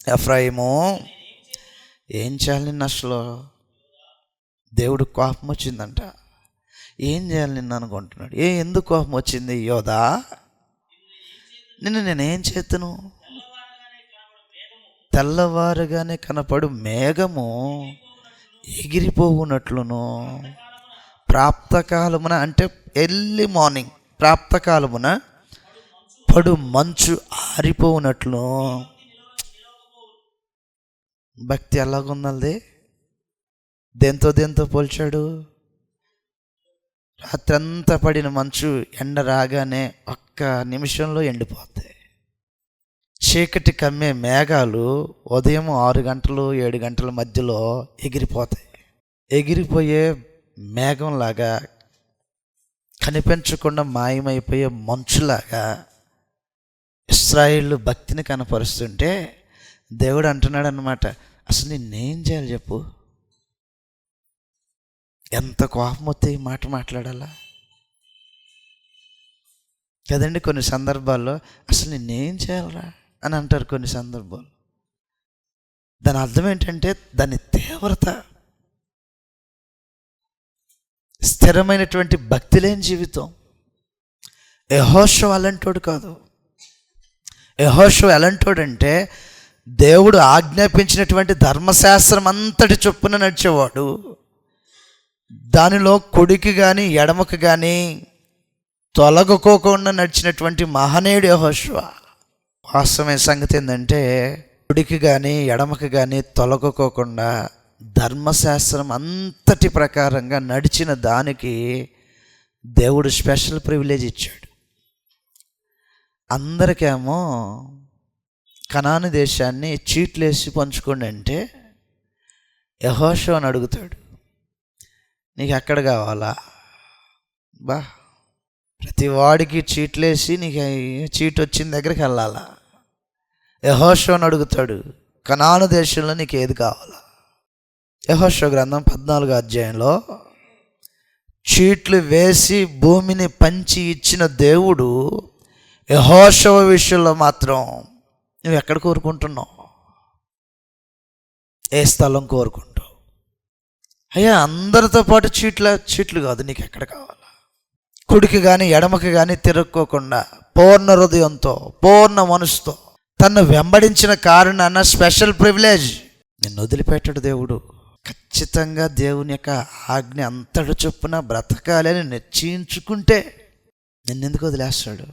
ఎఫ్రాయిము, ఏం చేయాలి నిన్ను? అసలు దేవుడు కోపం వచ్చిందంట. ఏం చేయాలి నిన్ను అనుకుంటున్నాడు. ఎందుకు కోపం వచ్చింది? యోధా, నిన్ను నేనేం చేతును? తెల్లవారుగానే కనపడు మేఘము ఎగిరిపోవునట్లును, ప్రాప్తకాలమున అంటే ఎర్లీ మార్నింగ్ ప్రాప్తకాలమున పడు మంచు ఆరిపోవునట్లు. భక్తి ఎలాగున్నది? దేంతో పోల్చాడు? రాత్రంతా పడిన మంచు ఎండ రాగానే ఒక్క నిమిషంలో ఎండిపోతాయి. చీకటి కమ్మే మేఘాలు ఉదయం 6 గంటలు 7 గంటల మధ్యలో ఎగిరిపోతాయి. ఎగిరిపోయే మేఘంలాగా, కనిపించకుండా మాయమైపోయే మంచులాగా ఇశ్రాయేలు భక్తిని కనపరుస్తుంటే దేవుడు అంటున్నాడు అన్నమాట, అసలు నిన్నేం చేయాలి చెప్పు? ఎంత కోపం వస్తే ఈ మాట మాట్లాడాలా కదండి. కొన్ని సందర్భాల్లో అసలు నిన్నేం చేయాలరా అని అంటారు కొన్ని సందర్భాలు. దాని అర్థం ఏంటంటే దాని తీవ్రత. స్థిరమైనటువంటి భక్తి లేని జీవితం. యెహోషువ అలాంటోడు కాదు. యెహోషువ ఎలాంటోడంటే దేవుడు ఆజ్ఞాపించినటువంటి ధర్మశాస్త్రం అంతటి చొప్పున నడిచేవాడు. దానిలో కుడికి కానీ ఎడమకు కానీ తొలగకోకుండా నడిచినటువంటి మహనీయుడు యెహోషువ. వాస్తవమైన సంగతి ఏంటంటే కుడికి కానీ ఎడమకు కానీ తొలగకోకుండా ధర్మశాస్త్రం అంతటి ప్రకారంగా నడిచిన దానికి దేవుడు స్పెషల్ ప్రివిలేజ్ ఇచ్చాడు. అందరికేమో కనాను దేశాన్ని చీట్లేసి పంచుకోండి అంటే యెహోషువని అడుగుతాడు, నీకు ఎక్కడ కావాలా? ప్రతి వాడికి చీట్లేసి నీకు చీట్ వచ్చిన దగ్గరికి వెళ్ళాలా? యెహోషువని అడుగుతాడు, కనాను దేశంలో నీకు ఏది కావాలా? యెహోషువ గ్రంథం 14వ అధ్యాయంలో చీట్లు వేసి భూమిని పంచి ఇచ్చిన దేవుడు యెహోషువ విషయంలో మాత్రం నువ్వు ఎక్కడ కోరుకుంటున్నావు? ఏ స్థలం కోరుకుంటావు? అయ్యా అందరితో పాటు చీట్లు కాదు, నీకు ఎక్కడ కావాలా? కుడికి కానీ ఎడమకి కానీ తిరక్కోకుండా పూర్ణ హృదయంతో పూర్ణ మనసుతో తను వెంబడించిన కారణాన స్పెషల్ ప్రివిలేజ్. నిన్ను వదిలిపెట్టాడు దేవుడు. ఖచ్చితంగా దేవుని యొక్క ఆజ్ఞ అంతటి చొప్పున బ్రతకాలి అని నిశ్చయించుకుంటే నిన్నెందుకు వదిలేస్తాడు?